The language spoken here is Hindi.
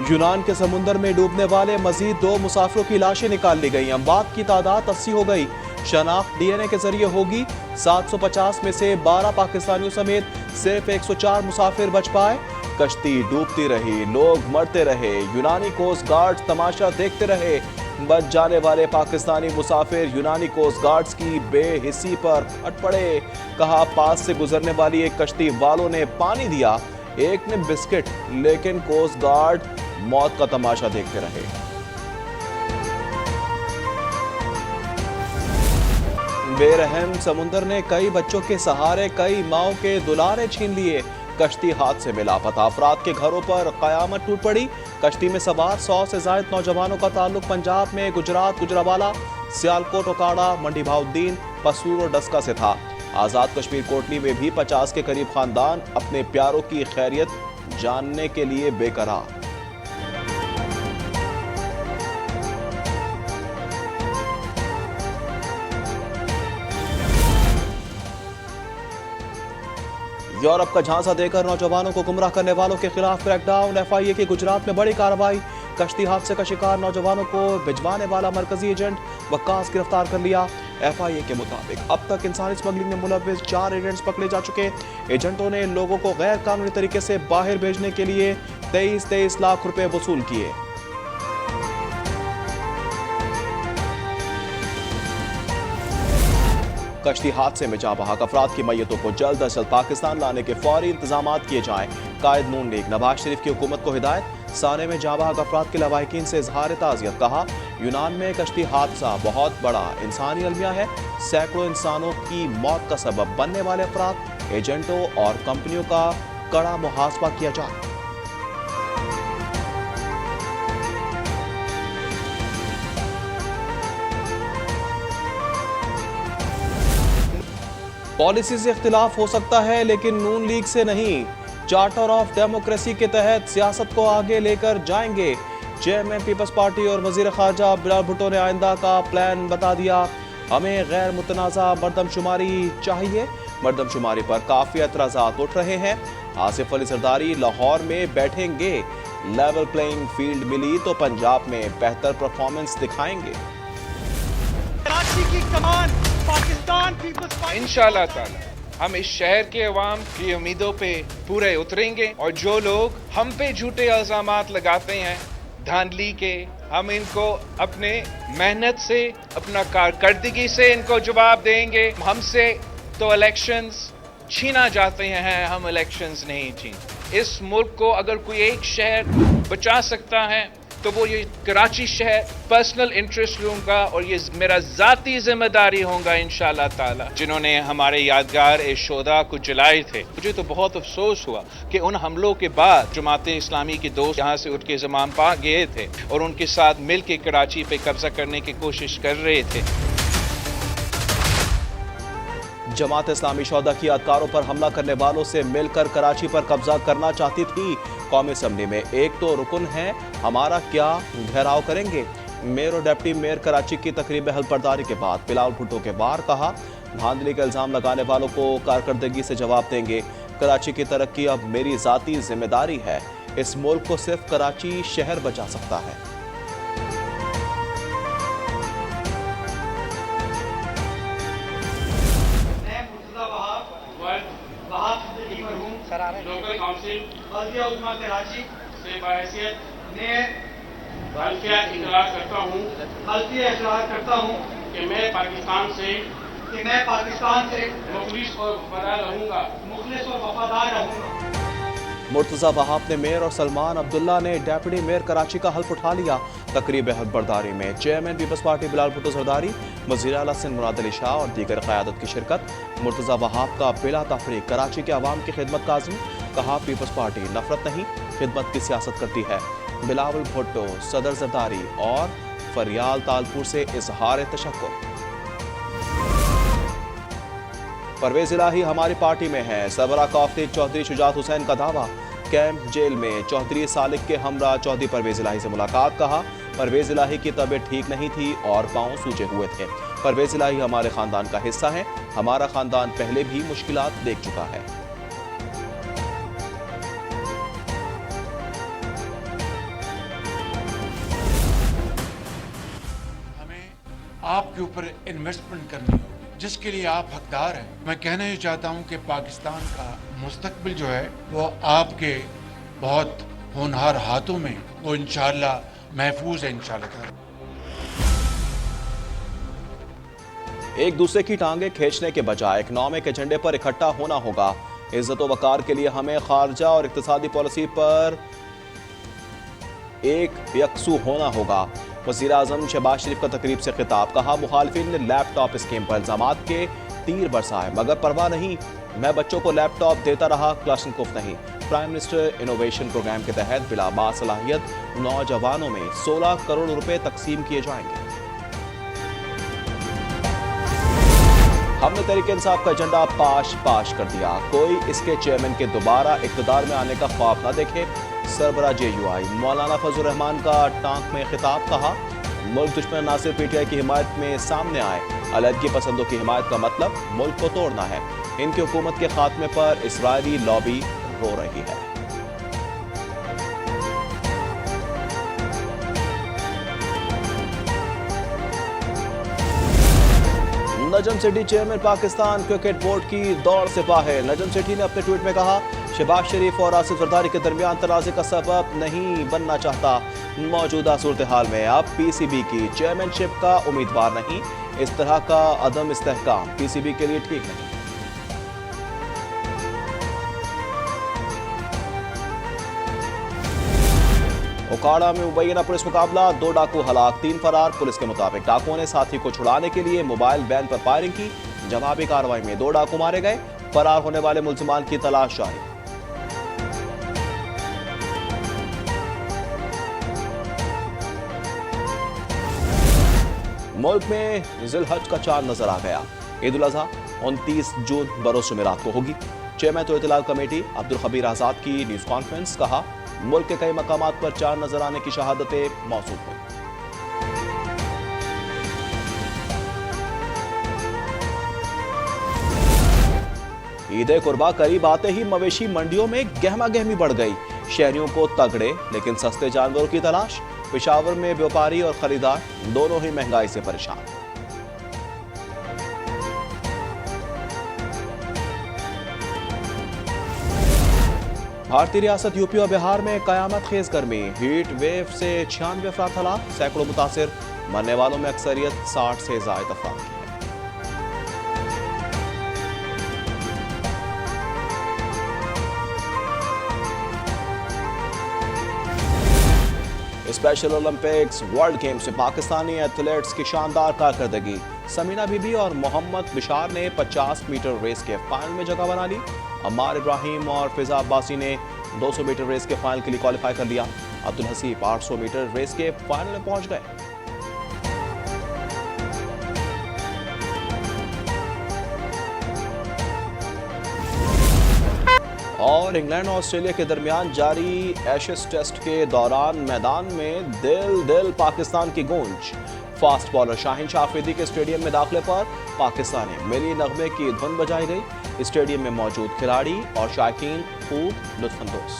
यूनान के समुद्र में डूबने वाले मजीद 2 मुसाफिरों की लाशें निकाल ली गई। अमवात की तादाद 80 हो गई। शनाख्त डीएनए के जरिए होगी। 750 में से 12 पाकिस्तानियों समेत सिर्फ 104 मुसाफिर बच पाए। कश्ती डूबती रही, लोग मरते रहे, यूनानी कोस्ट गार्ड तमाशा देखते रहे। बच जाने वाले पाकिस्तानी मुसाफिर यूनानी कोस्ट गार्ड्स की बेहिस्सी पर फट पड़े। कहा, पास से गुजरने वाली एक कश्ती वालों ने पानी दिया, एक ने बिस्किट, लेकिन कोस्ट गार्ड मौत का तमाशा देखते रहे। बेरहम समुंदर ने कई बच्चों के सहारे कई माओं के दुलारे छीन लिए। कश्ती हादसे में लापता अफराद के घरों पर कयामत टूट पड़ी। कश्ती में सवार 100 से ज्यादा नौजवानों का ताल्लुक पंजाब में गुजरात, गुजरावाला, सियालकोट, ओकाड़ा, मंडी भाउद्दीन, पसूर और डस्का से था। आजाद कश्मीर कोटली में भी 50 के करीब खानदान अपने प्यारों की खैरियत जानने के लिए बेकरार। यूरोप का झांसा देकर नौजवानों को गुमराह करने वालों के खिलाफ क्रैकडाउन। एफआईए की गुजरात में बड़ी कार्रवाई। कश्ती हादसे का शिकार नौजवानों को भिजवाने वाला मरकजी एजेंट वक्कास गिरफ्तार कर लिया। एफआईए के मुताबिक अब तक इंसानी स्मगलिंग में मुलव्विस 4 एजेंट्स पकड़े जा चुके। एजेंटों ने लोगों को गैर कानूनी तरीके से बाहर भेजने के लिए 23 लाख रुपए वसूल किए। कश्ती हादसे में जाँ बहक अफराद की मैयतों को जल्द अज जल्द पाकिस्तान लाने के फौरी इंतजाम किए जाएं। कायद नून लीग नवाज शरीफ की हुकूमत को हिदायत। साने में जाँ बहक अफराद के लवाहिकीन से इजहार ताज़ियत। कहा, यूनान में कश्ती हादसा बहुत बड़ा इंसानी अलमिया है। सैकड़ों इंसानों की मौत का सबब बनने वाले अफराद, एजेंटों और कंपनियों का कड़ा मुहासबा किया जाए। पॉलिसी से इख्तिलाफ हो सकता है लेकिन नून लीग से नहीं। चार्टर ऑफ डेमोक्रेसी के तहत सियासत को आगे लेकर जाएंगे। चेयरमैन पीपल्स पार्टी और वजीर खारजा बिलाल भुट्टो ने आइंदा का प्लान बता दिया। हमें गैर मुतनाज़ा मरदमशुमारी चाहिए। मरदमशुमारी पर काफ़ी एतराज़ात उठ रहे हैं। आसिफ अली सरदारी लाहौर में बैठेंगे। लेवल प्लेइंग फील्ड मिली तो पंजाब में बेहतर परफॉर्मेंस दिखाएंगे। कराची की कमान पाकिस्तान इंशाअल्लाह ताला हम इस शहर के अवाम की उम्मीदों पे पूरे उतरेंगे और जो लोग हम पे झूठे इल्जामात लगाते हैं धांधली के, हम इनको अपने मेहनत से, अपना कारकर्दगी से इनको जवाब देंगे। हमसे तो इलेक्शंस छीना जाते हैं, हम इलेक्शंस नहीं छीनते। इस मुल्क को अगर कोई एक शहर बचा सकता है तो वो ये कराची शहर पर्सनल इंटरेस्ट लूंगा और ये मेरा जाती जिम्मेदारी होगा इंशाअल्लाह ताला। जिन्होंने हमारे यादगार ए शोदा को जलाए थे, मुझे तो बहुत अफसोस हुआ कि उन हमलों के बाद जमाते इस्लामी के दोस्त यहाँ से उठ के ज़मान पा गए थे और उनके साथ मिल के कराची पे कब्जा करने की कोशिश कर रहे थे। जमात इस्लामी शोदा की यादगारों पर हमला करने वालों से मिलकर कराची पर कब्जा करना चाहती थी। कौमी असम्बली में एक तो रुकन है, हमारा क्या घेराव करेंगे। मेयर और डिप्टी मेयर कराची की तकरीब हलफबरदारी के बाद बिलाल भुट्टो के बाहर कहा, धांधली का इल्जाम लगाने वालों को कारकर्दगी से जवाब देंगे। कराची की तरक्की अब मेरी जाती जिम्मेदारी है। इस मुल्क को सिर्फ कराची शहर बचा सकता है। लोकल काउंसिल हल्दिया उस्मा कराची से बहैसियत ने हल्दिया इकरार करता हूँ कि मैं पाकिस्तान से मुखलिस और वफादार रहूँगा। मुर्तज़ा वहाब ने मेयर और सलमान अब्दुल्ला ने डेप्यूटी मेयर कराची का हल्फ उठा लिया। तकरीब हलफबरदारी में चेयरमैन पीपल्स पार्टी बिलाल भुट्टो सरदारी, वज़ीर आला सिंध मुराद अली शाह और दीगर क़यादत की शिरकत। मुर्तज़ा वहाब का बिला तफरीक कराची के अवाम की खिदमत का अज़्म। कहा, पीपल्स पार्टी नफरत नहीं खिदमत की सियासत करती है। बिलावल भुट्टो, सदर जरदारी और फरियाल तालपुर से इजहार तशक्कुर। परवेज इलाही हमारी पार्टी में है, सरबराह काफ्ती चौधरी शुजात हुसैन का दावा। कैंप जेल में चौधरी सालिक के हमरा चौधरी परवेज इलाही से मुलाकात। कहा, परवेज इलाही की तबीयत ठीक नहीं थी और पांव सूजे हुए थे। परवेज इलाही हमारे खानदान का हिस्सा है। हमारा खानदान पहले भी मुश्किलात देख चुका है। आपके ऊपर इन्वेस्टमेंट करनी होगी, जिसके लिए आप हकदार हैं। मैं कहना ये चाहता हूँ कि पाकिस्तान का मुस्तकबिल जो है वो आपके बहुत होनहार हाथों में, वो इंशाअल्लाह महफूज है इंशाअल्लाह। एक दूसरे की टांगे खींचने के बजाय इकोनॉमिक एजेंडे पर इकट्ठा होना होगा। इज्जत व वकार के लिए हमें खारजा और इक्तिसादी पॉलिसी पर एक यकसू होना होगा। वज़ीर आज़म शहबाज शरीफ का तकरीब से खिताब, कहा मुखालिफिन ने लैपटॉप स्कीम पर इल्जामात के तीर बरसाए मगर परवाह नहीं, मैं बच्चों को लैपटॉप देता रहा, क्लाशनकोफ नहीं। प्राइम मिनिस्टर इनोवेशन प्रोग्राम के तहत बिला बासलाहियत नौजवानों में 16 करोड़ रुपए तकसीम किए जाएंगे। हमने तहरीक इंसाफ का एजेंडा पाश कर दिया, कोई इसके चेयरमैन के दोबारा इक़्तिदार में आने का ख्वाब न देखे। सरबरा JUI मौलाना फजल रहमान का टांक में खिताब, कहा मुल्क दुश्मन नासिर PTI की हिमायत में सामने आए, अलहदगी पसंदों की हिमायत का मतलब मुल्क को तोड़ना है। इनकी हुकूमत के खात्मे पर इस्राइली लॉबी रो रही है। Najam Sethi chairman Pakistan cricket board की दौड़ से बाहर। नजम सेठी ने अपने ट्वीट में कहा, शहबाज शरीफ और आसिफ जरदारी के दरमियान तनाज़े का सबब नहीं बनना चाहता। मौजूदा सूरत हाल में अब PCB की चेयरमैनशिप का उम्मीदवार नहीं। इस तरह का अदम इस्तेहकाम PCB के लिए ठीक नहीं। ओकाड़ा में मुबैना पुलिस मुकाबला, 2 डाकू हलाक, 3 फरार। पुलिस के मुताबिक डाकुओं ने साथी को छुड़ाने के लिए मोबाइल वैन पर फायरिंग की। जवाबी कार्रवाई में 2 डाकू मारे गए। फरार होने वाले मुल्जिमान की तलाश जारी। मुल्क में जिलहज का चांद नजर आ गया। ईद उल अजहा 29 जून बरोज़ जुमेरात को होगी। चेयरमैन तो इत्तलाल कमेटी अब्दुल खबीर आजाद की न्यूज कॉन्फ्रेंस, कहा मुल्क के कई मकामात पर चांद नजर आने की शहादतें मौसूल हुई। ईद कुर्बा करीब आते ही मवेशी मंडियों में गहमा गहमी बढ़ गई। शहरियों को तगड़े लेकिन सस्ते जानवरों की तलाश। पेशावर में व्यापारी और खरीदार दोनों ही महंगाई से परेशान। भारतीय रियासत यूपी और बिहार में कयामत खेज गर्मी। हीट वेव से 96 अफराद हलाक, सैकड़ों मुतासिर। मरने वालों में अक्सरियत 60 से ज़ायद अफराद की है। स्पेशल ओलंपिक्स वर्ल्ड गेम्स में पाकिस्तानी एथलीट्स की शानदार कारकर्दगी। समीना बीबी और मोहम्मद बिशार ने 50 मीटर रेस के फाइनल में जगह बना ली। अम्मार इब्राहिम और फिजा अब्बासी ने 200 मीटर रेस के फाइनल के लिए क्वालिफाई कर लिया। अब्दुल हसीब 800 मीटर रेस के फाइनल में पहुंच गए। और इंग्लैंड और ऑस्ट्रेलिया के दरमियान जारी एशेज टेस्ट के दौरान मैदान में दिल दिल पाकिस्तान की गूंज। फास्ट बॉलर शाहीन शाह अफरीदी के स्टेडियम में दाखिले पर पाकिस्तानी मिली नगमे की धुन बजाई गई। स्टेडियम में मौजूद खिलाड़ी और शायकीन खूब लुत्फानंदोज।